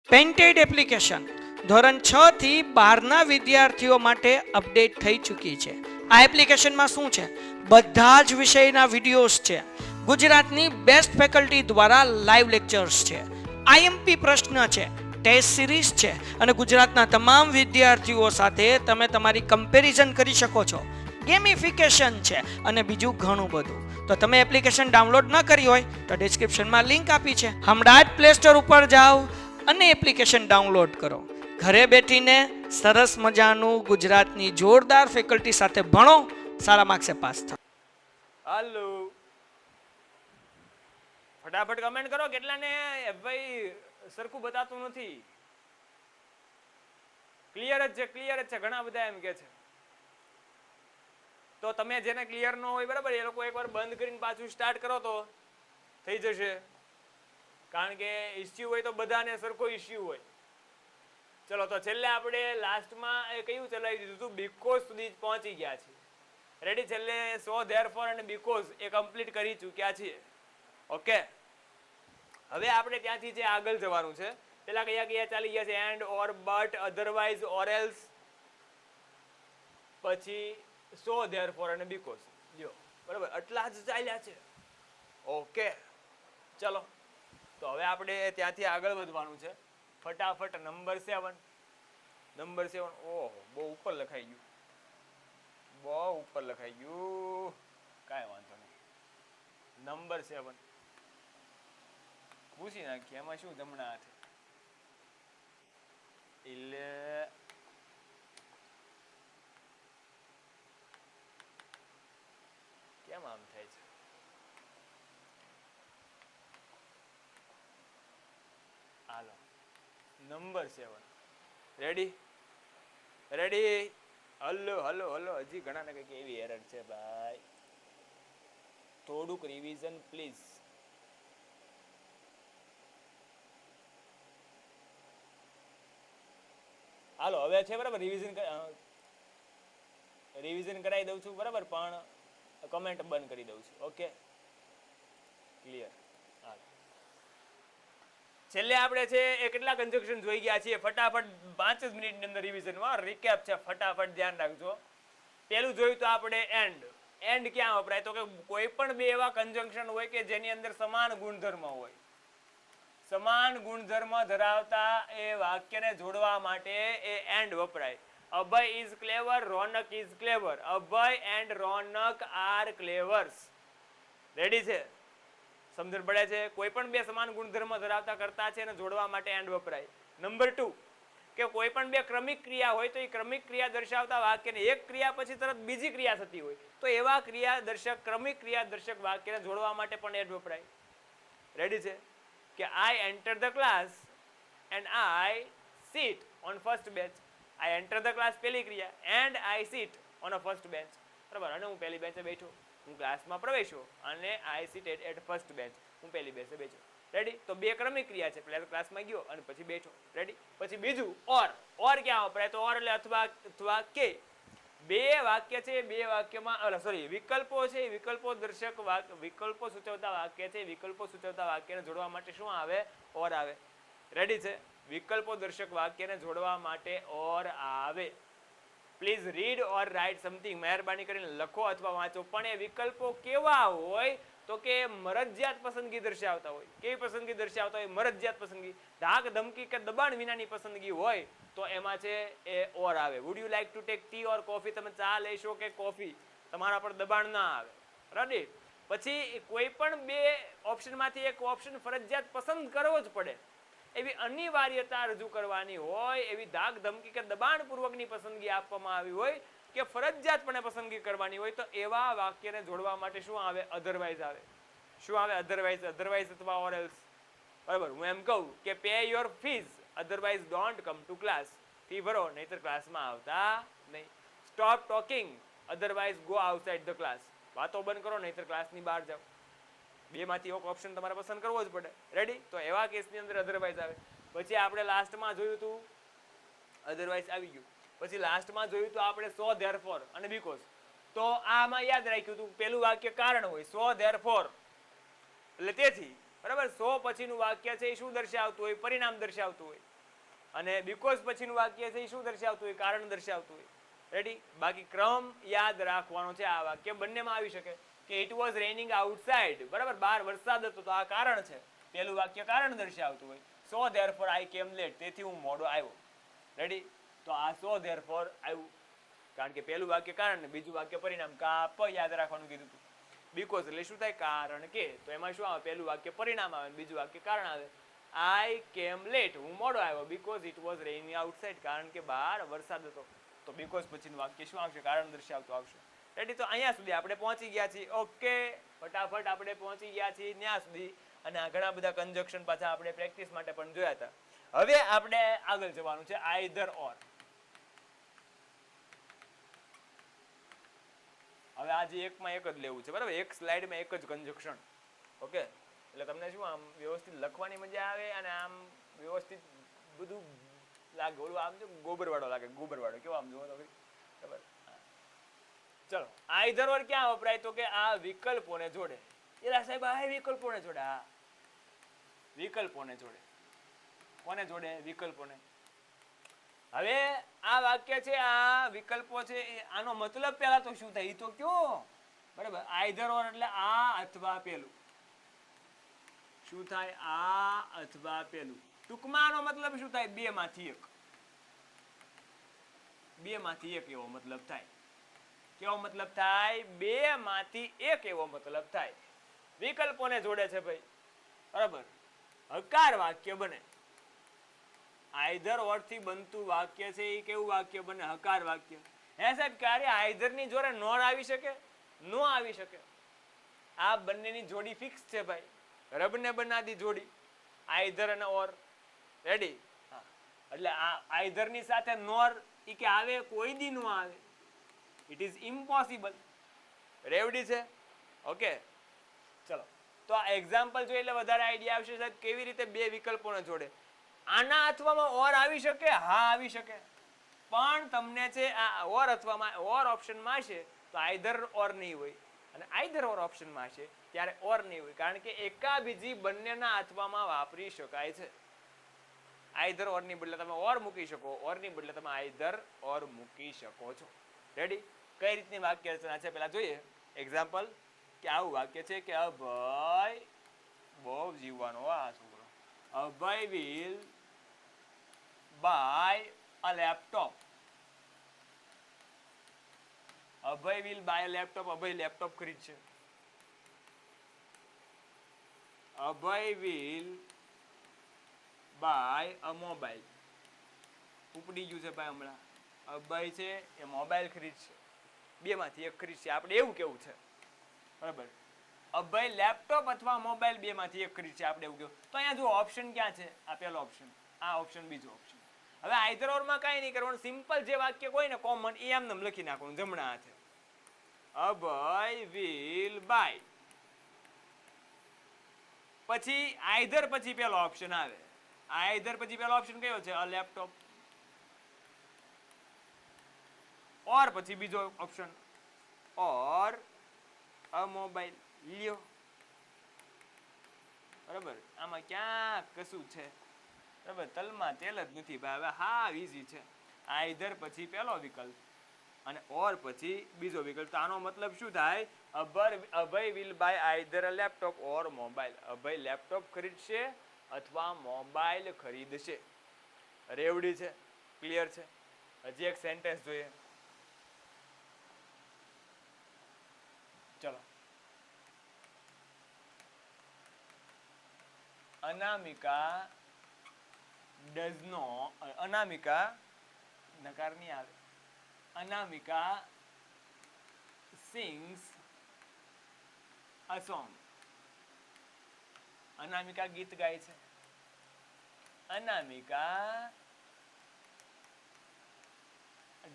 Painted application ધોરણ 6 થી 12ના વિદ્યાર્થીઓ માટે અપડેટ થઈ ચૂકી છે. આ એપ્લિકેશનમાં શું છે? બધા જ વિષયના વિડીયોઝ છે. ગુજરાતની બેસ્ટ ફેકલ્ટી દ્વારા લાઈવ લેક્ચર્સ છે. આઈએમપી પ્રશ્ન છે, ટેસ્ટ સિરીઝ છે અને ગુજરાતના તમામ વિદ્યાર્થીઓ સાથે તમે તમારી કમ્પેરિઝન કરી શકો છો. ગેમિફિકેશન છે અને બીજું ઘણું બધું. તો તમે એપ્લિકેશન ડાઉનલોડ ન કરી હોય તો ડિસ્ક્રિપ્શનમાં લિંક આપી છે. હમણાં જ પ્લે સ્ટોર ઉપર જાઓ અને એપ્લિકેશન ડાઉનલોડ કરો. ઘરે બેઠીને સરસ મજાનું ગુજરાતની જોરદાર ફેકલ્ટી સાથે ભણો, સારા માર્ક્સે પાસ થાઓ. હાલો, ફટાફટ કમેન્ટ કરો. કેટલાને ભાઈ સરખું બતાતું નથી? ક્લિયર જ છે, ક્લિયર જ છે. ઘણા બધા એમ કે છે. તો તમે જેને ક્લિયર ન હોય, બરાબર, એ લોકો એકવાર બંધ કરીને પાછું સ્ટાર્ટ કરો તો થઈ જશે. કારણ કે ઇસ્યુ હોય તો બધાને સરખો ઇસ્યુ હોય. ચલો, તો છેલ્લે આપણે લાસ્ટમાં એ કયું ચલાવી દીધું હતું? બીકોઝ સુધી પહોંચી ગયા છીએ. રેડી? છેલ્લે સો ધેરફોર અને બીકોઝ એ કમ્પ્લીટ કરી ચૂક્યા છીએ. ઓકે, હવે આપણે ત્યાંથી જે આગળ જવાનું છે, પેલા કયા કયા ચાલી ગયા છે? And, or, but, otherwise, or else, પછી સો ધેરફોર અને બીકોઝ. જો બરાબર, આટલા જ ચાલ્યા છે. ઓકે, ચલો, તો હવે આપણે ત્યાંથી આગળ વધવાનું છે. ફટાફટ નંબર 7. નંબર 7. ઓહો, બહુ ઉપર લખાઈ ગયું, બહુ ઉપર લખાઈ ગયું. કાંઈ વાંધો નહીં. નંબર 7 પૂછી નાખીએ. એમાં શું જમણા હાથે? એટલે કેમ આમ થાય છે? હાલો, number 7. Ready? Ready? Hello hello hello. હજી ઘણા ને કંઈક એવી એરર છે ભાઈ. થોડુંક રિવિઝન પ્લીઝ. હાલો, હવે છે બરાબર. રિવિઝન કરાવી દઉં છું, બરાબર, પણ કમેન્ટ બંધ કરી દઉં છું. Okay, clear. હાલો, છેલ્લે આપણે છે એ કેટલા કન્જક્શન જોઈ ગયા છીએ? ફટાફટ 5 જ મિનિટની અંદર રિવિઝનમાં રિકેપ છે. ફટાફટ ધ્યાન રાખજો. પેલું જોયું તો આપણે એન્ડ. એન્ડ ક્યાં વપરાય? તો કે કોઈ પણ બે એવા કન્જંક્શન હોય કે જેની અંદર સમાન ગુણધર્મ હોય. સમાન ગુણધર્મ ધરાવતા એ વાક્યને જોડવા માટે એ એન્ડ વપરાય. Abhay is clever, Ronak is clever. Abhay and Ronak are clevers. Ready છે? સમજણ પડે છે? કોઈ પણ બે સમાન ગુણધર્મ ધરાવતા કરતા છે એને જોડવા માટે એન્ડ વપરાય. નંબર 2, કે કોઈ પણ બે ક્રમિક ક્રિયા હોય તો એ ક્રમિક ક્રિયા દર્શાવતા વાક્યને એક ક્રિયા પછી તરત બીજી ક્રિયા થતી હોય તો એવા ક્રિયા દર્શક, ક્રમિક ક્રિયા દર્શક વાક્યને જોડવા માટે પણ એન્ડ વપરાય. રેડી છે? કે I enter the class and I sit on first bench. I enter the class પહેલી ક્રિયા, and I sit on a first bench. બરાબર, અને હું પહેલી બેન્ચે બેઠો. હું ક્લાસમાં પ્રવેશ્યો અને આઈ સીટેડ એટ ફર્સ્ટ બેન્ચ. હું પહેલી બેન્ચે બેઠો. રેડી? તો બે ક્રમિક ક્રિયા છે. પહેલા ક્લાસમાં ગયો અને પછી બેઠો. રેડી? પછી બીજું ઓર. ઓર ક્યાં વપરાય? તો ઓર એટલે અથવા, અથવા કે. બે વાક્ય છે, બે વાક્યમાં સોરી વિકલ્પો છે, વિકલ્પો દર્શક વિકલ્પો સૂચવતા વાક્ય છે. વિકલ્પો સૂચવતા વાક્યને જોડવા માટે શું આવે? ઓર આવે. રેડી છે? વિકલ્પો દર્શક વાક્યને જોડવા માટે ઓર આવે. Please read or write something. મહેરબાની કરીને લખો અથવા વાંચો. પણ એ વિકલ્પો કેવા હોય? તો કે મરજિયાત પસંદગી દર્શાવતા હોય. કેવી પસંદગી દર્શાવતા હોય? મરજિયાત પસંદગી. ધાક, ધમકી કે દબાણ વિનાની પસંદગી હોય તો એમાં છે એ ઓર આવે. Would you like to take T or coffee? તમે ચા લેશો કે કોફી? તમારા પર દબાણ ના આવે. રેડી? પછી કોઈ પણ બે ઓપ્શનમાંથી એક ઓપ્શન ફરજિયાત પસંદ કરવો જ પડે એવી અનિવાર્યતા રજૂ કરવાની હોય, એવી ધાક, ધમકી કે દબાણપૂર્વકની પસંદગી આપવામાં આવી હોય કે ફરજિયાતપણે પસંદગી કરવાની હોય તો એવા વાક્યને જોડવા માટે શું આવે? અધરવાઇઝ આવે. શું આવે? અધરવાઇઝ. અધરવાઇઝ અથવા ઓર એલ્સ. બરાબર, હું એમ કહું કે pay your fees otherwise don't come to class. Fee ભરો નહીતર ક્લાસમાં આવતા નહીં. Stop talking otherwise go outside the class. વાતો બંધ કરો નહીતર ક્લાસની બહાર જાઓ. બેમાંથી એક ઓપ્શન તમારે પસંદ કરવો જ પડે. રેડી? તો એવા કેસની અંદર અધરવાઇઝ આવે. પછી આપણે લાસ્ટમાં જોયું હતું અધરવાઇઝ આવી ગયું. પછી લાસ્ટમાં જોયું તો આપણે સો ધેરફોર અને બીકોઝ. તો આમાં યાદ રાખ્યું હતું પેલું વાક્ય કારણ હોય, સો ધેરફોર એટલે તેથી. બરાબર, સો પછીનું વાક્ય છે એ શું દર્શાવતું હોય? પરિણામ દર્શાવતું હોય. અને બીકોઝ પછીનું વાક્ય છે એ શું દર્શાવતું હોય? કારણ દર્શાવતું હોય. રેડી? બાકી ક્રમ યાદ રાખવાનો છે. આ વાક્ય બંનેમાં આવી શકે કે ઇટ વોઝ રેનિંગ આઉટસાઇડ, બરાબર, બહાર વરસાદ હતો, તો આ કારણ છે. પેલું વાક્ય કારણ દર્શાવતું હોય. સો ધેરફોર આઈ કેમ લેટ, તેથી હું મોડો આવ્યો. રેડી? તો આ સો ધેરફોર આવ્યું, કારણ કે પેલું વાક્ય કારણ ને બીજું વાક્ય પરિણામ. કાપ યાદ રાખવાનું કીધું હતું. બીકોઝ એટલે શું થાય? કારણ કે. તો એમાં શું આવે? પેલું વાક્ય પરિણામ આવે, બીજું વાક્ય કારણ આવે. આઈ કેમ લેટ, હું મોડો આવ્યો, બીકોઝ ઇટ વોઝ રેઇનિંગ આઉટસાઇડ, કારણ કે બહાર વરસાદ હતો. તો બીકોઝ પછીનું વાક્ય શું આવશે? કારણ દર્શાવતું આવશે. રેડી? તો અહીંયા સુધી આપણે પહોંચી ગયા છીએ. ઓકે, ફટાફટ આપણે પહોંચી ગયા છીએ ત્યાં સુધી. અને આ ઘણા બધા કન્જક્શન પાછા આપણે પ્રેક્ટિસ માટે પણ જોયા હતા. હવે આપણે આગળ જવાનું છે આઈધર ઓર. હવે આજે એકમાં એક જ લેવું છે, બરાબર, એક સ્લાઇડમાં એક જ કન્જક્શન. ઓકે, એટલે તમને શું આમ વ્યવસ્થિત લખવાની મજા આવે અને આમ વ્યવસ્થિત બધું લાગે. ઓલું આમ જો ગોબરવાળો લાગે, ગોબરવાળો કેવો આમ જોવો તો ખબર. ચલો, આઈધર ઓર ક્યાં વપરાય? તો કે આ વિકલ્પોને જોડે. એલા સાહેબ, આ વિકલ્પોને જોડે. હા, વિકલ્પોને જોડે. કોને જોડે? વિકલ્પોને. હવે આ વાક્ય છે, આ વિકલ્પો છે, આનો મતલબ પહેલા તો શું થાય એ તો કયો? બરાબર, આઈધર ઓર એટલે આ અથવા પેલું. શું થાય? આ અથવા પેલું. ટૂંકમાં આનો મતલબ શું થાય? બે માંથી એક. બે માંથી એક એવો મતલબ થાય. કેવો મતલબ થાય? બે માંથી એક એવો મતલબ થાય. વિકલ્પોને જોડે છે ભાઈ, બરાબર. હકાર વાક્ય બને. આઈધર ઓર થી બનતું વાક્ય છે એ કેવું વાક્ય બને? હકાર વાક્ય. હે સાહેબ, ક્યારે આઈધર ની જોડે નોર આવી શકે? નો આવી શકે. આ બંનેની જોડી ફિક્સ છે ભાઈ, રબને બનાદી જોડી, આઈધર અને ઓર. રેડી? એટલે આ આઈધર ની સાથે નોર ઈ કે આવે? કોઈ દી નો આવે. It is impossible. રેવડી છે? ઓકે, ચલો. તો આ એક્ઝામ્પલ જોઈએ એટલે વધારે આઈડિયા આવશે સાહેબ કેવી રીતે બે વિકલ્પોને જોડે. આના અથવામાં ઓર આવી શકે? હા, આવી શકે. પણ તમને છે આ ઓર અથવામાં, ઓર ઓપ્શનમાં છે તો આઈધર ઓર નહીં હોય, અને આઈધર ઓર ઓપ્શનમાં છે ત્યારે ઓર નહીં હોય, કારણ કે એકા બીજી બંનેના અથવામાં વાપરી શકાય છે. આઈધર ઓર ની બદલે તમે ઓર મૂકી શકો, ઓર ની બદલે તમે આઈધર ઓર મૂકી શકો છો. રેડી? કઈ રીતની વાક્ય રચના છે પેલા જોઈએ. એક્ઝામ્પલ કે આવું વાક્ય છે કે અભય, બહુ જીવવાનો આ છોકરો, Abhay will buy a laptop. Abhay will buy a laptop. Abhay laptop ખરીદશે. Abhay will buy a mobile. ઉપડી ગયું છે ભાઈ હમણાં. અભય છે એ મોબાઈલ ખરીદશે. બે માંથી એક ખરીદશે. આપણે એવું કેવું છે, બરાબર. અભય લેપટોપ અથવા મોબાઈલ બે માંથી એક ખરીદશે, આપણે એવું કેવું. તો અહીંયા જો ઓપ્શન ક્યાં છે? આ પેલો ઓપ્શન, આ ઓપ્શન, બીજો ઓપ્શન. હવે આઈધર ઓર માં કાંઈ નહીં કરવાનું. સિમ્પલ જે વાક્ય કોઈ ને કોમન એ એમ લખી નાખવાનું જમણા હાથે. અભય વિલ બાય, પછી આઈધર પછી પેલો ઓપ્શન આવે. આઈધર પછી પેલો ઓપ્શન કયો છે? અ લેપટોપ. ઓર પછી બીજો ઓપ્શન ઓર અ મોબાઈલ. લ્યો, બરાબર. આમાં ક્યાં કશું છે? બરાબર, તલમાં તેલ જ નથી ભાઈ. હવે હા ઈઝી છે. આઈધર પછી પેલો વિકલ્પ અને ઓર પછી બીજો વિકલ્પ. તો આનો મતલબ શું થાય? Abhay will buy either a laptop or mobile. Abhay laptop ખરીદશે અથવા મોબાઈલ ખરીદશે. રેવડી છે? ક્લિયર છે? હજી એક સેન્ટેન્સ જોઈએ. ચલો. અનામિકા does not, અનામિકા નકાર નહીં આવે. અનામિકા sings a song. અનામિકા ગીત ગાય છે. અનામિકા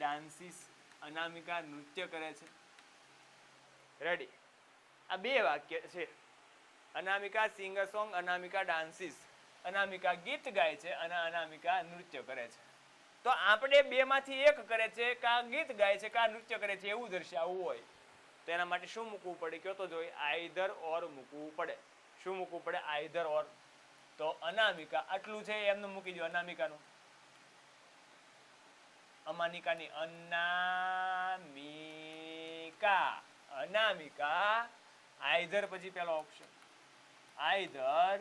dances. અનામિકા નૃત્ય કરે છે. રેડી? આ બે વાક્ય છે. અનામિકા સિંગ અ સોંગ, અનામિકા ડાન્સીસ. અનામિકા ગીત ગાય છે અને અનામિકા નૃત્ય કરે છે. તો આપણે બે માંથી એક કરે છે, કા ગીત ગાય છે કા નૃત્ય કરે છે એવું દર્શાવવું હોય તો એના માટે શું મૂકવું પડે? કયો તો જોઈએ. આઈધર ઓર મૂકવું પડે. શું મૂકવું પડે? આઈધર ઓર. તો અનામિકા આટલું છે એમને મૂકી દો અનામિકાનું. અમાનિકાની અનામિકા, અનામિકા આઈધર પછી પેલો option either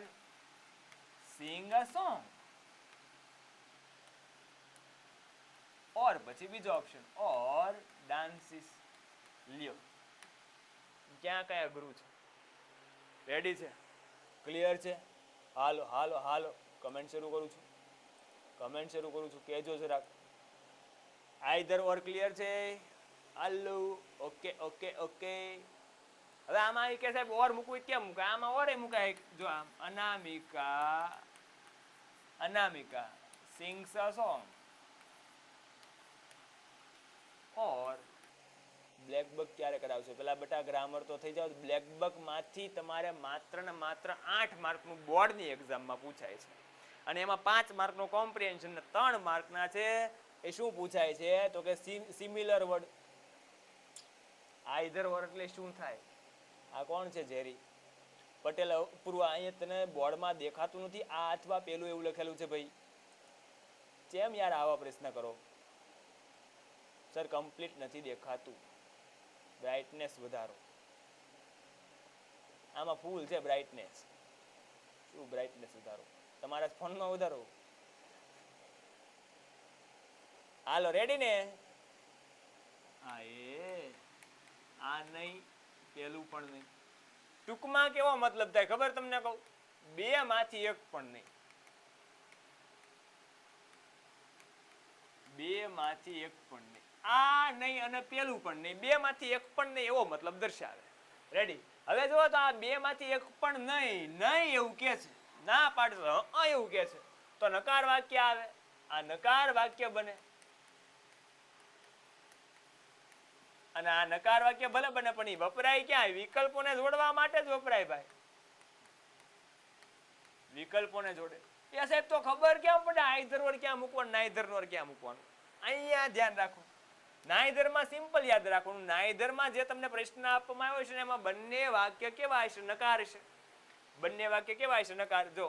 sing a song or પછી બીજો ઓપ્શન ઓર ડાન્સીસ. લ્યો ક્યાં કયા ગુરુ છે? રેડી છે? ક્લિયર છે? હાલો હાલો હાલો કમેન્ટ શરૂ કરું છું, કમેન્ટ શરૂ કરું છું, કહેજો જરાક. આઈધર ઓર ક્લિયર છે? Hello okay okay okay. હવે આમાં એ કે સાહેબ ઓર મૂકવું કેમ મૂકાય? આમાં ઓર એ મુકાય. જો આમ Anamika, Anamika sings a song or black buck ક્યારે કરાવશો? પેલા બેટા ગ્રામર તો થઈ જાવ. બ્લેક બક માંથી તમારે માત્ર ને માત્ર 8 માર્કનું બોર્ડની એક્ઝામમાં પૂછાય છે અને એમાં 5 માર્કનો કોમ્પ્રિહેન્શન ને 3 માર્કના છે એ શું પૂછાય છે તો કે સિમિલર વર્ડ. આઈધર ઓર એટલે શું થાય? આ કોણ છે? ઝેરી પટેલ પૂર્વ. અહીંયા તને બોર્ડમાં દેખાતું નથી આ અથવા પેલું એવું લખેલું છે ભાઈ. કેમ યાર આવા પ્રશ્ન કરો? સર કમ્પ્લીટ નથી દેખાતું. બ્રાઇટનેસ વધારો. આમાં ફૂલ છે બ્રાઇટનેસ. શું બ્રાઇટનેસ વધારો? તમારા ફોનમાં વધારો. હાલો રેડી ને? આ આ નહીં, પેલું પણ નહીં. ટૂંકમાં કેવો મતલબ થાય ખબર તમને કહું? 2 માંથી 1 પણ નહીં. 2 માંથી 1 પણ નહીં. આ નહીં અને પેલું પણ નહીં. 2 માંથી 1 પણ નહીં એવો મતલબ દર્શાવે. રેડી? હવે જો તો આ 2 માંથી 1 પણ નહીં, નહીં એવું કે છે. ના પાડશો એવું કે છે તો નકાર વાક્ય આવે. આ નકાર વાક્ય બને. અને આ નકાર વાક્ય ભલે બને પણ એ વપરાય ક્યાં? વિકલ્પોને જોડવા માટે જ વપરાય ભાઈ. વિકલ્પોને જોડે. એ સાહેબ તો ખબર ક્યાં પડે આઈધર ઓર ક્યાં મૂકવાનું, નાઈધર ઓર ક્યાં મૂકવાનું? અહીંયા ધ્યાન રાખો. નાઈધર માં સિમ્પલ યાદ રાખવાનું. નાઈધર માં જે તમને પ્રશ્ન આપવામાં આવ્યો છે ને એમાં બંને વાક્ય કેવા હશે? નકાર છે. બંને વાક્ય કેવા હશે? નકાર. જો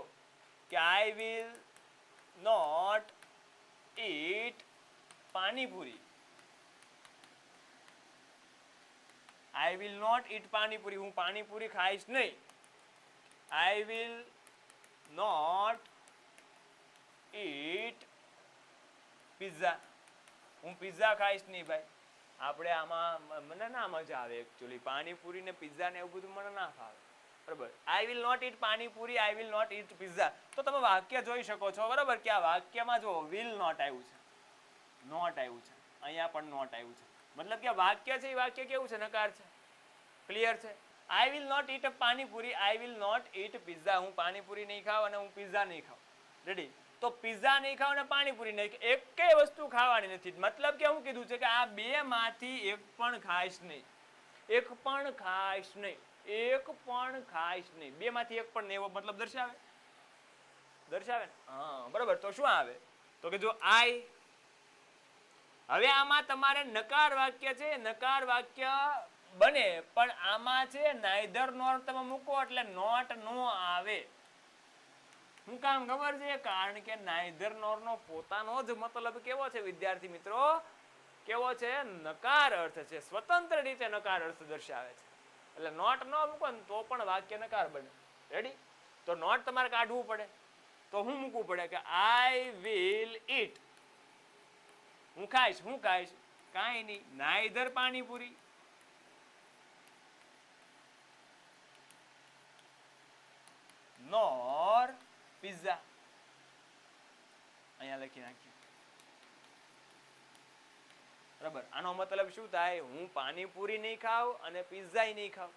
કે I will not eat panipuri. I will not eat panipuri. હું પાણીપુરી ખાઈશ નહીં. I will not eat pizza. હું પિઝા ખાઈશ નહીં ભાઈ. આપણે આમાં મને ના મજા આવે એકચ્યુઅલી. પાણીપુરી ને પિઝા ને એવું બધું મને ના ફાવે. બરાબર? I will not eat panipuri, I will not eat pizza. તો તમે વાક્ય જોઈ શકો છો. બરાબર? કે આ વાક્યમાં જો વિલ નોટ આવ્યું છે, નોટ આવ્યું છે, અહીંયા પણ નોટ આવ્યું છે. મતલબ કે વાક્ય છે એ વાક્ય કેવું છે? નકાર છે. ક્લિયર છે? I will not eat panipuri, I will not eat pizza. હું પાણીપુરી નહીં ખાવ અને હું પિઝા નહીં ખાવ. રેડી? તો પિઝા નહીં ખાવ અને પાણીપુરી નહીં, એકેય વસ્તુ ખાવાની નથી. મતલબ કે હું કીધું છે કે આ 2 માંથી 1 પણ ખાઈશ નહીં. 1 પણ ખાઈશ નહીં. 1 પણ ખાઈશ નહીં. 2 માંથી 1 પણ નહીં એવો મતલબ દર્શાવે. દર્શાવે ને? હા બરાબર. તો શું આવે? તો કે જો આઈ. હવે આમાં તમારે નકાર વાક્ય છે. નકાર વાક્ય બને પણ આમાં છે નાઈધર નોર તમે મૂકો એટલે નોટ નો આવે. શું કામ ખબર છે? કારણ કે નાઈધર નોર નો પોતાનો જ મતલબ કેવો છે વિદ્યાર્થી મિત્રો? કેવો છે? નકાર અર્થ છે. સ્વતંત્ર રીતે નકાર અર્થ દર્શાવે છે. એટલે નોટ ન મૂકો ને તો પણ વાક્ય નકાર બને. રેડી? તો નોટ તમારે કાઢવું પડે. તો હું મૂકવું પડે કે આઈ વિલ ઈટ. હું ખાઈશ. હું ખાઈશ? કાંઈ નહીં. Neither panipuri nor pizza. અહીંયા લખી નાખ્યું. બરાબર? આનો મતલબ શું થાય? હું પાણીપુરી નહીં ખાવ અને પિઝા નહીં ખાવ.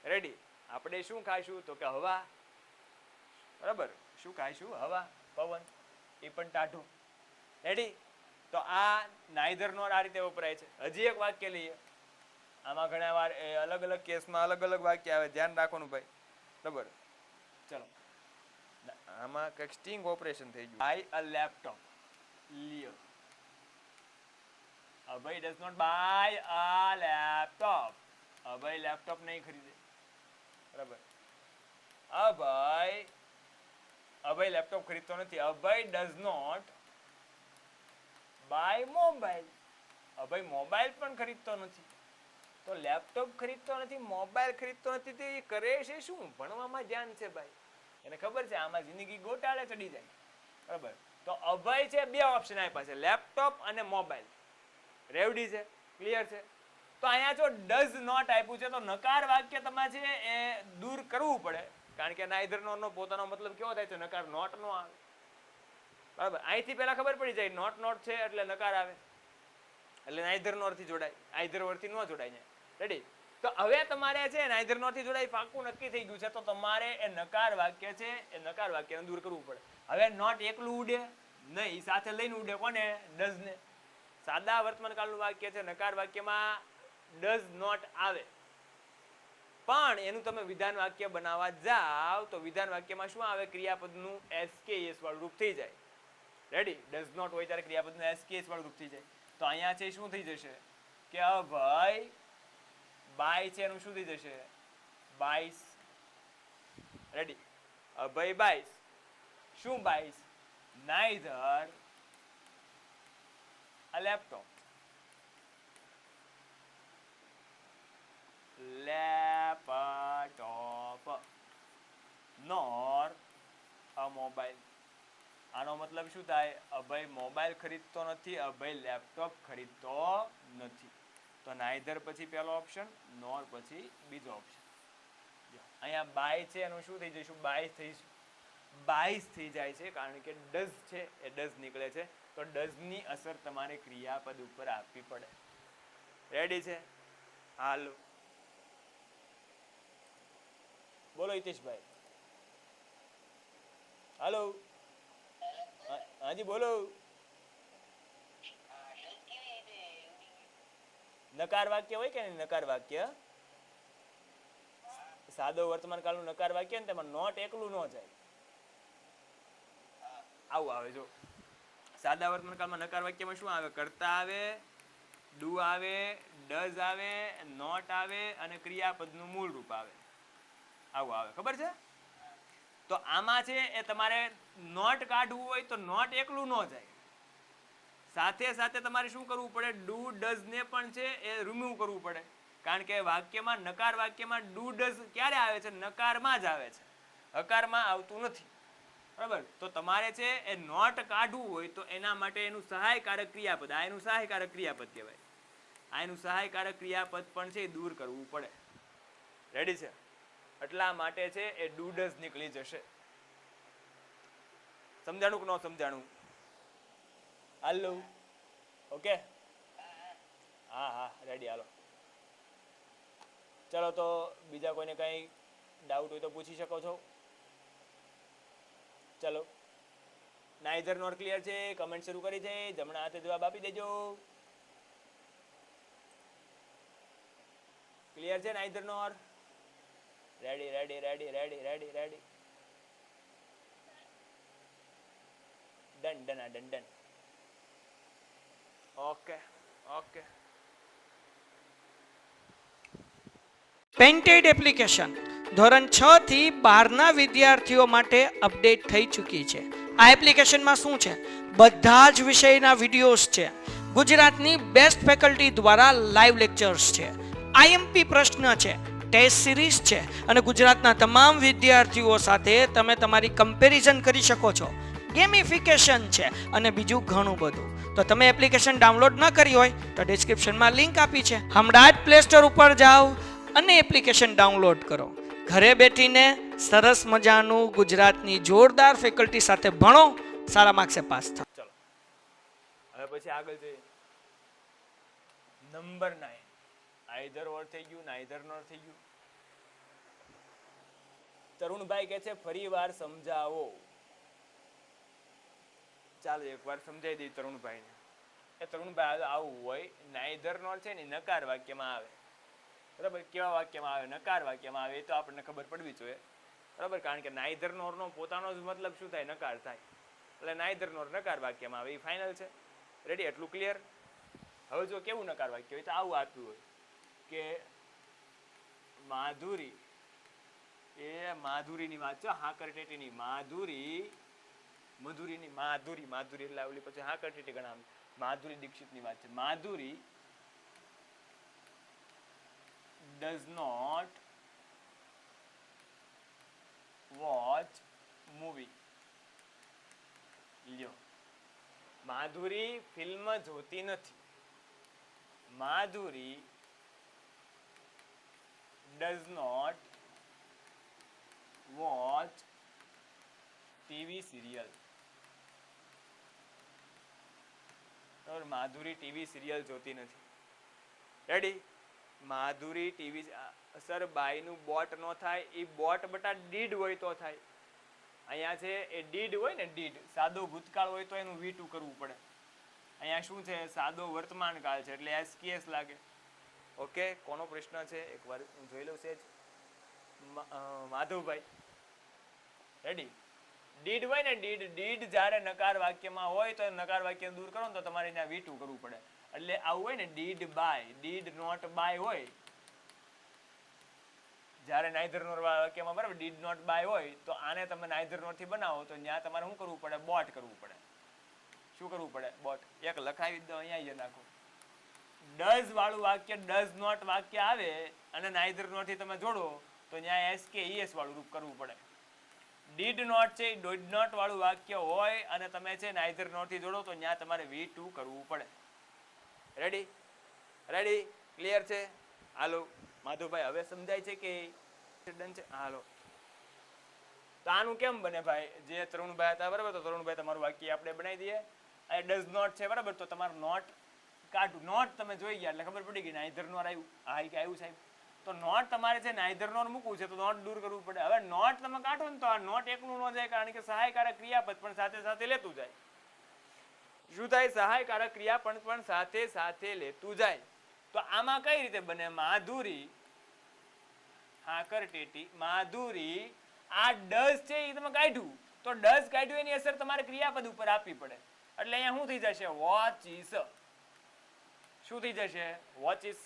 રેડી? આપણે શું ખાઈશું તો કે હવા. બરાબર? શું ખાઈશું? હવા, પવન. એ પણ ટાઢું. રેડી? તો આ નાઈધર નોર આ રીતે વપરાય છે. હજી એક વાક્ય લઈએ. આમાં ઘણા વાર અલગ અલગ કેસમાં અલગ અલગ વાક્ય આવે. ધ્યાન રાખવાનું ભાઈ. બરાબર? ચલો આમાં કંઈક સ્ટિંગ ઓપરેશન થઈ ગયું. Buy a laptop. લ્યો. Abhay does not buy a laptop. Abhay laptop નહીં ખરીદે. બરાબર? અભય લેપટોપ ખરીદતો નથી. Abhay does not buy mobile. ભાઈ મોબાઈલ પણ ખરીદતો નથી, તો લેપટોપ ખરીદતો નથી, મોબાઈલ ખરીદતો નથી, તો એ કરે છે શું? ભણવામાં ધ્યાન છે ભાઈ. એને ખબર છે આમાં જિંદગી ગોટાળે ચડી જાય. બરાબર, તો અભય છે, બે ઓપ્શન આપ્યા છે, લેપટોપ અને મોબાઈલ. રેવડી છે, ક્લિયર છે. તો અહીંયા જો ડઝ નોટ આપ્યું છે, તો નકાર વાક્ય તમારે છે એ દૂર કરવું પડે, કારણ કે નાઈધર નોર નો પોતાનો મતલબ કેવો થાય છે? નકાર નોટ નો આવે. બરાબર, અહીંથી પહેલા ખબર પડી જાય નોટ નોટ છે એટલે નકાર આવે, એટલે નાઈધર નોર થી જોડાય, આઈધર વર થી ન જોડાય. રેડી? તો હવે તમારે છે નાઈધર નોર થી જોડાય પાક્કું નક્કી થઈ ગયું છે, તો તમારે એ નકાર વાક્ય છે એ નકાર વાક્યને દૂર કરવું પડે. હવે નોટ એકલું ઉડે નહીં, સાથે લઈને ઉડે કોને? ડઝ ને. સાદા વર્તમાન કાળનું વાક્ય છે, નકાર વાક્યમાં ડઝ નોટ આવે, પણ એનું તમે વિધાન વાક્ય બનાવવા જાવ તો વિધાન વાક્યમાં શું આવે? ક્રિયાપદનું એસકેએસ વાળું રૂપ થઈ જાય. રેડી? ડઝ નોટ હોય ત્યારે ક્રિયાપદનું એસકેએસ વાળું રૂપ થઈ જાય. તો અહીંયા છે શું થઈ જશે કે અભય બાય છે એનું શું થઈ જશે? બાઈસ. રેડી? અભય બાઈસ. શું buys? Neither a laptop, nor a mobile. આનો મતલબ શું થાય? અભય મોબાઈલ ખરીદતો નથી, અભય લેપટોપ ખરીદતો નથી. તો નાઈધર પછી પહેલો ઓપ્શન, નોર પછી બીજો ઓપ્શન. અહીંયા બાય છે એનું શું થઈ જઈશું? બાઈસ થઈ જાય છે, કારણ કે ડઝ છે એ ડઝ નીકળે છે, તો ડઝની અસર તમારે ક્રિયાપદ ઉપર આપવી પડે. રેડી છે? હાલો બોલો હિતેશભાઈ. હાલો, હાજી બોલો. નકાર વાક્ય હોય કે નહીં? નકાર વાક્ય સાદો વર્તમાન કાળનું નકાર વાક્ય ને તેમાં નોટ એકલું ન જાય. આવું આવે. જો સાદા વર્તમાન કાળમાં નકાર વાક્યમાં શું આવે? કર્તા આવે, ડુ આવે, ડઝ આવે, નોટ આવે અને ક્રિયાપદનું મૂળ રૂપ આવે. આવું આવે. ખબર છે? તો આમાં છે એ તમારે નોટ કાઢવું હોય તો નોટ એકલું ન જાય, સાથે સાથે તમારે શું કરવું પડે? ડુ ડઝ ને પણ છે એ રિમૂવ કરવું પડે, કારણ કે વાક્યમાં નકાર વાક્યમાં ડુ ડઝ ક્યારે આવે છે? નકારમાં જ આવે છે, હકારમાં આવતું નથી. બરાબર? તો તમારે છે એ નોટ કાઢવું હોય તો એના માટે એનું સહાયકારક ક્રિયાપદ, આ એનું સહાયકારક ક્રિયાપદ કહેવાય, આ એનું સહાયકારક ક્રિયાપદ પણ છે એ દૂર કરવું પડે. રેડી છે? એટલા માટે છે એ ડુ ડઝ નીકળી જશે. સમજાણું કે ન સમજાણું? હાલો, ઓકે, હા હા રેડી. હાલો ચલો, તો બીજા કોઈને કઈ ડાઉટ હોય તો પૂછી શકો છો. ચલો, નાઈધર નોર ક્લિયર છે? કમેન્ટ શરૂ કરી છે, જમણા હાથે જવાબ આપી દેજો. ક્લિયર છે neither nor? Ready ready ready ready ready ready. Done done આ done done. Okay okay. Painted application ધોરણ 6 થી 12ના વિદ્યાર્થીઓ માટે અપડેટ થઈ ચૂકી છે. આ એપ્લિકેશનમાં શું છે? બધા જ વિષયના વિડીયોઝ છે. ગુજરાતની બેસ્ટ ફેકલ્ટી દ્વારા લાઈવ લેક્ચર્સ છે, આઈએમપી પ્રશ્ન છે, ટેસ્ટ સિરીઝ છે અને ગુજરાતના તમામ વિદ્યાર્થીઓ સાથે તમે તમારી કમ્પેરિઝન કરી શકો છો. ગેમિફિકેશન છે અને બીજું ઘણું બધું. તો તમે એપ્લિકેશન ડાઉનલોડ ન કરી હોય તો ડિસ્ક્રિપ્શનમાં લિંક આપી છે, હમણાં જ પ્લે સ્ટોર ઉપર જાઓ અને એપ્લિકેશન ડાઉનલોડ કરો. ઘરે બેઠીને સરસ મજાનું ગુજરાતની જોરદાર ફેકલ્ટી સાથે ભણો, સારા માર્ક્સે પાસ થાઓ. ચલો હવે પછી આગળ જોઈએ. નંબર 9, આઈધર ઓર થઈ ગયું, નાઈધર નોર થઈ ગયું. તરુણભાઈ કહે છે ફરી વાર સમજાવો. ચાલો એકવાર સમજાવી દઈએ તરુણભાઈને. એ તરુણભાઈ આવું હોય, નાઈધર નોર છે ને નકાર વાક્યમાં આવે. બરાબર? કેવા વાક્યમાં આવે? નકાર વાક્યમાં આવે. એ તો આપણને ખબર પડવી જોઈએ. બરાબર? કારણ કે નાઈધર નોર નો પોતાનો જ મતલબ શું થાય? નકાર થાય. એટલે નાઈધર નોર નકાર વાક્યમાં આવે. એ ફાઇનલ છે. રેડી? એટલું ક્લિયર? હવે જો કેવું નકાર વાક્ય હોય તો આવું આપ્યું હોય કે માધુરી, એ માધુરીની વાત છે, હાકર ટેટીની, માધુરી મધુરીની માધુરી, માધુરી એટલે ઓલી પછી હા કરતી ઘણા માધુરી દીક્ષિતની વાત છે. માધુરી does not watch movie. લ્યો, માધુરી ફિલ્મ જોતી નથી. માધુરી does not watch TV serial. Madhuri TV serial જોતી નથી. રેડી? માધુરી ટીવી સર બાયનું બોટ નો થાય, એ બોટ બટા ડીડ હોય તો થાય. અહીંયા છે એ ડીડ હોય ને, ડીડ સાદો ભૂતકાળ હોય તો એનું V2 કરવું પડે. અહીંયા શું છે? સાદો વર્તમાન કાળ છે એટલે SKS લાગે. ઓકે, કોનો પ્રશ્ન છે એકવાર હું જોઈ લઉં છે. માધવભાઈ રેડી? ડીડ હોય ને, ડીડ, ડીડ જ્યારે નકાર વાક્યમાં હોય તો નકાર વાક્ય દૂર કરો ને તો તમારે ત્યાં V2 કરવું પડે. એટલે આવું હોય ને, did buy, did not buy હોય જ્યારે નાઈધર નોર વાક્યમાં, બરાબર, ડીડ નોટ બાય હોય તો આને તમે નાઈધર નોર થી બનાવો તો ત્યાં તમારે શું કરવું પડે? બોટ કરવું પડે. શું કરવું પડે? બોટ. એક લખાવી દો, અહીંયા નાખો. ડઝ વાળું વાક્ય, ડઝ નોટ વાક્ય આવે અને નાઈધર નોટ થી તમે જોડો તો ત્યાં SKES વાળું રૂપ કરવું પડે. ડીડ નોટ છે, ડીડ નોટ વાળું વાક્ય હોય અને તમે છે નાઈધર નોટ થી જોડો તો ત્યાં તમારે V2 કરવું પડે. રેડી? રેડી? ક્લિયર છે? હાલો માધવભાઈ, હવે સમજાય છે કે ડન છે? હાલો, તો આનું કેમ બને ભાઈ? જે તરુણભાઈ હતા, બરાબર, તો તરુણભાઈ તમારું વાક્ય આપણે બનાવી દઈએ. આ ડઝ નોટ છે, બરાબર, તો તમારું નોટ કાઢું. નોટ તમે જોઈ ગયા એટલે ખબર પડી ગઈ નાઈધર નોર આવ્યું. હા કે આવ્યું સાહેબ? તો નોટ તમારે છે નાઈધર નોર મૂકવું છે તો નોટ દૂર કરવું પડે. હવે નોટ તમે કાઢો ને તો આ નોટ એકલું ન જાય, કારણ કે સહાયકારક ક્રિયાપદ પણ સાથે સાથે લેતું જાય. શું થાય? સહાયકારક ક્રિયાપદ પણ સાથે સાથે લેતું જાય. તો આમાં કઈ રીતે બને? માધુરી હાકર ટેટી, માધુરી, આ ડઝ છે એ તમે કાઢ્યું તો ડઝ કાઢ્યું એની અસર તમારે ક્રિયાપદ ઉપર આપવી પડે. એટલે અહીંયા શું થઈ જશે? વોચિસ. શું થઈ જશે? વોચિસ.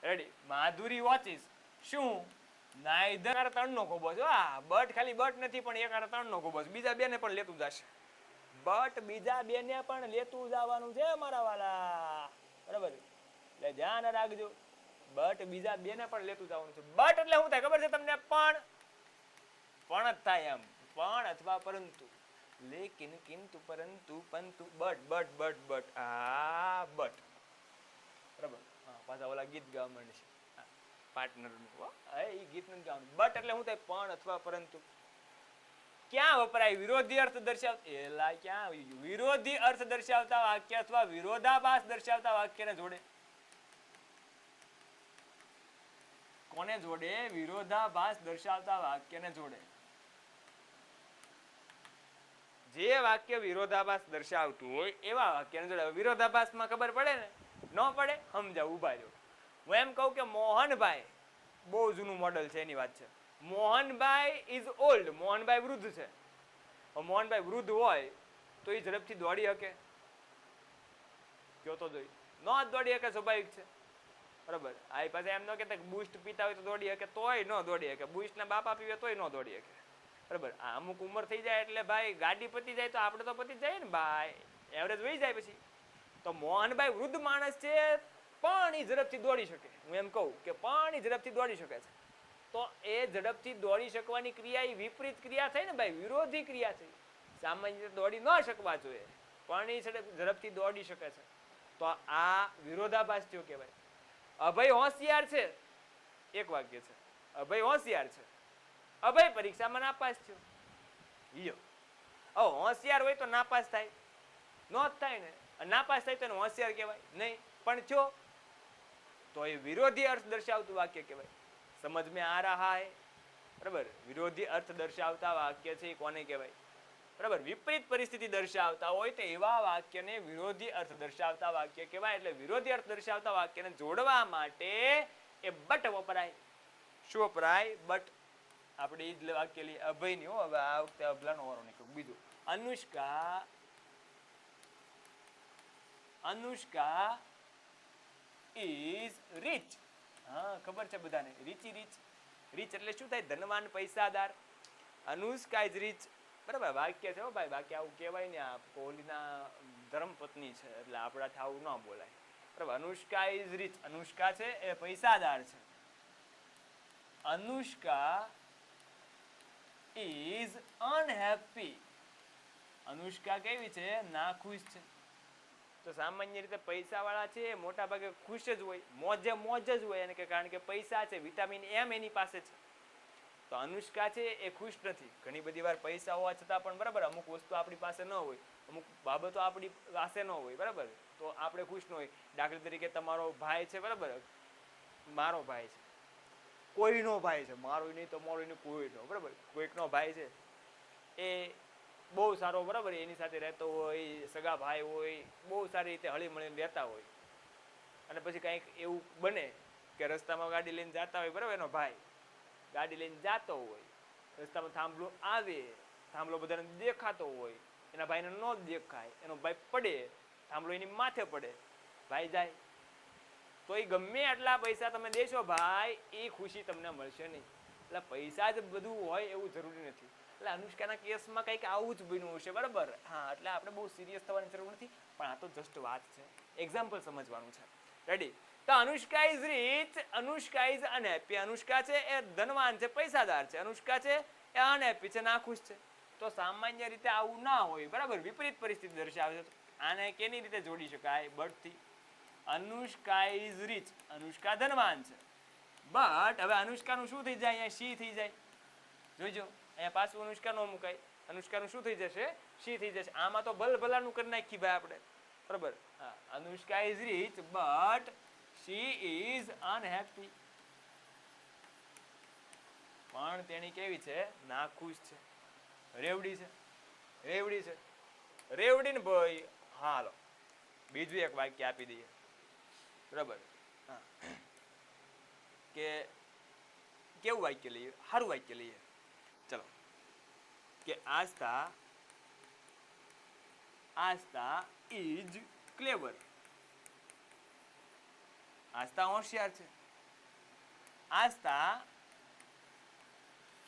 રેડી? માધુરી વોચિસ. શું? નાઈધર ત્રણનો ખોબો છે. હા, બટ ખાલી બટ નથી પણ એક ત્રણનો ખોબો છે. બીજા બે ને પણ લેતું જશે. બટ બીજા બે ને પણ લેતું જવાનું છે મારા વાલા, બરાબર? એટલે ધ્યાન રાખજો, બટ બીજા બે ને પણ લેતું જવાનું છે. બટ એટલે શું થાય ખબર છે તમને? પણ. પણ જ થાય એમ. પણ અથવા પરંતુ. લેકિન, કિંતુ, પરંતુ, પંતુ, બટ, બટ, બટ, બટ. આ બટ, બરાબર? હા, પાછા ઓલા ગીત ગાવા માંડે છે પાર્ટનરનું. એ ગીત નથી ગાવાનું. બટ એટલે શું થાય? પણ અથવા પરંતુ. ક્યાં વપરાય? વિરોધી અર્થ દર્શાવતા. એલા ક્યાં વિરોધી અર્થ દર્શાવતા વાક્ય અથવા વિરોધાભાસ દર્શાવતા વાક્યને જોડે. કોને જોડે? વિરોધાભાસ દર્શાવતા વાક્યને જોડે. જે વાક્ય વિરોધાભાસ દર્શાવતું હોય એવા વાક્યને જોડે. વિરોધાભાસમાં ખબર પડે ને? ન પડે? સમજાવ, ઉભા રહ્યો. હું એમ કહું કે મોહનભાઈ, બહુ જૂનું મોડલ છે એની વાત છે. Mohanbhai is old. મોહનભાઈ વૃદ્ધ છે. મોહનભાઈ વૃદ્ધ હોય તો એ ઝડપથી દોડી શકે? કયો તો દોડી ન દોડી શકે, સ્વાભાવિક છે, બરાબર? આ પાસે એમ ન કહેતા બુસ્ટ પીતા હોય તો દોડી શકે, તોય ન દોડી શકે. બુસ્ટ ના બાપા પીવે તોય ન દોડી શકે, બરાબર? આ અમુક ઉંમર થઈ જાય એટલે ભાઈ ગાડી પતી જાય તો આપણે તો પતી જાય ને ભાઈ, એવરેજ વહી જાય પછી. તો મોહનભાઈ વૃદ્ધ માણસ છે પણ એ ઝડપથી દોડી શકે. હું એમ કહું કે પણ એ ઝડપથી દોડી શકે છે. તો એ ઝડપથી દોડી શકવાની ક્રિયા એ વિપરીત ક્રિયા થઈ ને ભાઈ, વિરોધી ક્રિયા થઈ. સામાન્ય રીતે દોડી ન શકવા જોઈએ પણ એ ઝડપથી દોડી શકે છે. તો આ વિરોધાભાસ થયો કહેવાય. અભય હોશિયાર છે, એક વાક્ય છે. અભય હોશિયાર છે, અભય પરીક્ષામાં નાપાસ થયો. લ્યો, હોશિયાર હોય તો નાપાસ થાય? ન જ થાય ને. નાપાસ થાય તો એને હોશિયાર કહેવાય નહીં, પણ થયો તો એ વિરોધી અર્થ દર્શાવતું વાક્ય કહેવાય. સમજ મેં આ રહા હૈ? બરાબર? વિરોધી અર્થ દર્શાવતા વાક્ય છે એ કોને કહેવાય? બરાબર? વિપરીત પરિસ્થિતિ દર્શાવતા હોય તો એવા વાક્યને વિરોધી અર્થ દર્શાવતા વાક્ય કહેવાય. એટલે વિરોધી અર્થ દર્શાવતા વાક્યને જોડવા માટે એ બટ વપરાય. શું વપરાય? બટ. આપણે એ જ વાક્ય લઈએ અભયની. હો, હવે આ વખતે અભલાનો વારો નીકળ્યો. બીજું, અનુષ્કા ઇઝ રીચ. હા, ખબર છે બધાને. રીચી રીચ. રીચ એટલે શું થાય? ધનવાન, પૈસાદાર. Anushka is rich. બરાબર વાક્ય છે હો ભાઈ, બાકી આવું કહેવાય ને, આ કોહલીના ધર્મપત્ની છે એટલે આપણાથી આવું ન બોલાય. બરાબર. અનુષ્કા ઇઝ રીચ, અનુષ્કા છે એ પૈસાદાર છે. અનુષ્કા ઇઝ અનહેપી, અનુષ્કા કેવી છે? નાખુશ છે. તો સામાન્ય રીતે પૈસાવાળા છે એ મોટા ભાગે ખુશ જ હોય, મોજ જ હોય એને, કારણ કે પૈસા છે, વિટામિન એમ એની પાસે છે. તો અનુષ્કા છે એ ખુશ નથી. ઘણી બધી વાર પૈસા હોવા છતાં પણ બરાબર અમુક વસ્તુ આપણી પાસે ન હોય, અમુક બાબતો આપણી પાસે ન હોય, બરાબર, તો આપણે ખુશ ન હોય. દાખલા તરીકે તમારો ભાઈ છે, બરાબર, મારો ભાઈ છે, કોઈનો ભાઈ છે, મારો નહીં તો મારો નહીં, કોઈનો, બરાબર, કોઈકનો ભાઈ છે એ બહુ સારો, બરાબર, એની સાથે રહેતો હોય, સગા ભાઈ હોય, બહુ સારી રીતે હળી મળીને રહેતા હોય, અને પછી કંઈક એવું બને કે રસ્તામાં ગાડી લઈને જતા હોય, બરાબર, એનો ભાઈ ગાડી લઈને જતો હોય, રસ્તામાં થાંભલો આવે, થાંભલો બધાને દેખાતો હોય, એના ભાઈને ન દેખાય, એનો ભાઈ પડે, થાંભલો એની માથે પડે, ભાઈ જાય, તો એ ગમે આટલા પૈસા તમે દેશો ભાઈ, એ ખુશી તમને મળશે નહીં. એટલે પૈસા જ બધું હોય એવું જરૂરી નથી. એટલે અનુષ્કાના કેસમાં કંઈક આવું જ બન્યું હશે, બરાબર. હા, એટલે આપણે બહુ સિરિયસ થવાની જરૂર નથી, પણ આ તો જસ્ટ વાત છે, એક્ઝામ્પલ સમજવાનું છે. રેડી? તો Anushka is rich, Anushka is unhappy. Anushka છે એ ધનવાન છે, પૈસાદાર છે, અનુષ્કા છે એ અનહેપી છે, નાખુશ છે. તો સામાન્ય રીતે આવું ના હોય, બરાબર, વિપરીત પરિસ્થિતિ દર્શાવે છે. આને કેની રીતે જોડી શકાય? બટથી. અનુષ્કા ઇઝ રીચ, અનુષ્કા ધનવાન છે, બટ હવે અનુષ્કાનું શું થઈ જાય? અહીંયા શી થઈ જાય, જોઈજો, અહીંયા પાછું અનુષ્કા ન મુકાય, અનુષ્કાનું શું થઈ જશે? શી થઈ જશે. આમાં તો ભલભલાનું કરી નાખી ભાઈ આપણે, બરાબર. હા, Anushka is rich but she is unhappy. પણ તેણી કેવી છે? નાખુશ છે, રેવડી છે, રેવડી છે, રેવડી ને ભાઈ. હાલો બીજું એક વાક્ય આપી દઈએ, બરાબર. હા, કે કેવું વાક્ય લઈએ? સારું વાક્ય લઈએ, ચલો. કે આસ્થા ઇઝ ક્લેવર. આસ્થા હોશિયાર છે. આસ્થા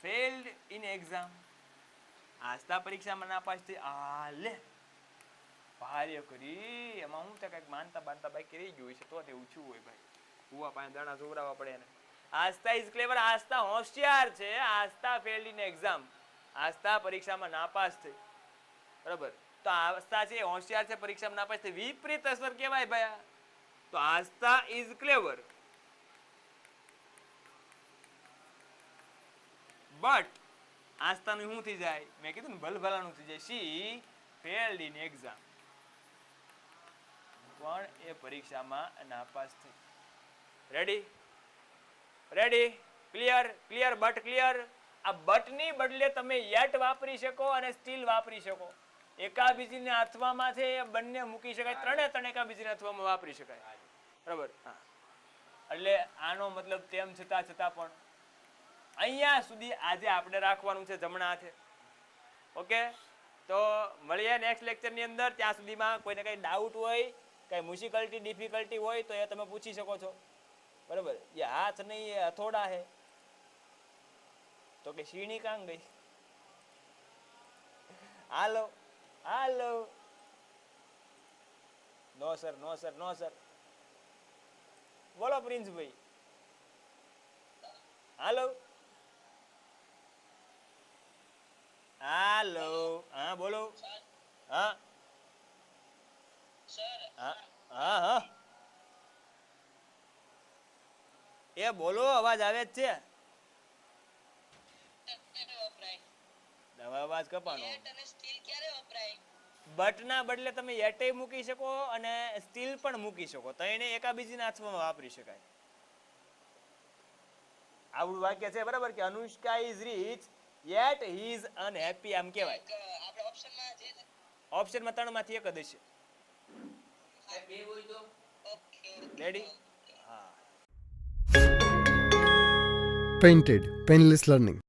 ફેલ્ડ ઇન એક્ઝામ. આસ્થા પરીક્ષામાં નાપાસ થઈ. આ લે ભાર્ય કરી, એમાં હું કંઈક માનતા બાંધતા બાકી રહી ગયું છે, તો તે ઊંચું હોય ભાઈ, કુવા પાસે દાણા જોવડાવવા પડે એને. આસ્થા ઇઝ ક્લેવર, આસ્થા હોશિયાર છે. આસ્થા ફેલ્ડ ઇન એક્ઝામ, આસ્થા પરીક્ષામાં નાપાસ થઈ, બરાબર. તો આસ્થા છે હોશિયાર છે, પરીક્ષામાં નાપાસ થઈ, વિપરીત અસર કહેવાય ભાઈ. તો આસ્થા ઇઝ ક્લેવર બટ આસ્થાનું શું થઈ જાય? મેં કીધું ને ભલભલાનું થઈ જાય. શી ફેલ્ડ ઇન એક્ઝામ, પણ એ પરીક્ષામાં નાપાસ થઈ. Ready? Ready? Clear? Clear? But clear? આ બટની બદલે તમે યેટ વાપરી શકો અને સ્ટીલ વાપરી શકો. એકાબીજીને અથવામાં છે એ બંને મૂકી શકાય, ત્રણ એકાબીજીને અથવામાં વાપરી શકાય, બરાબર. હા, એટલે આનો મતલબ તેમ છતાં પણ અહીંયા સુધી આજે આપણે રાખવાનું છે જમણા હાથે. ઓકે, તો મળીએ નેક્સ્ટ લેક્ચરની અંદર. ત્યાં સુધીમાં કોઈને કંઈ ડાઉટ હોય, કંઈ મ્યુઝિકલ્ટી ડિફિકલ્ટી હોય તો એ તમે પૂછી શકો છો, બરાબર. એ હાથ નહીં, એ હથોડા હે, તો કે શીણી કાંગ ગઈ. હાલો હાલો, નો સર, નો સર, નો સર. બોલો પ્રિન્સભાઈ. હાલો હાલો, હા બોલો. હા હા હા હા, એ બોલો, અવાજ આવે જ છે. અવાજ કપાણો. બટના બદલે તમે એટે મૂકી શકો અને સ્ટીલ પણ મૂકી શકો, તો એને એકાબીજીના અથવામાં વાપરી શકાય. આવું વાક્ય છે, બરાબર, કે Anushka is rich yet he is unhappy, આમ કહેવાય. ઓપ્શનમાં 3 માંથી એક જ હશે. રેડી? હા. Painted, Painless Learning.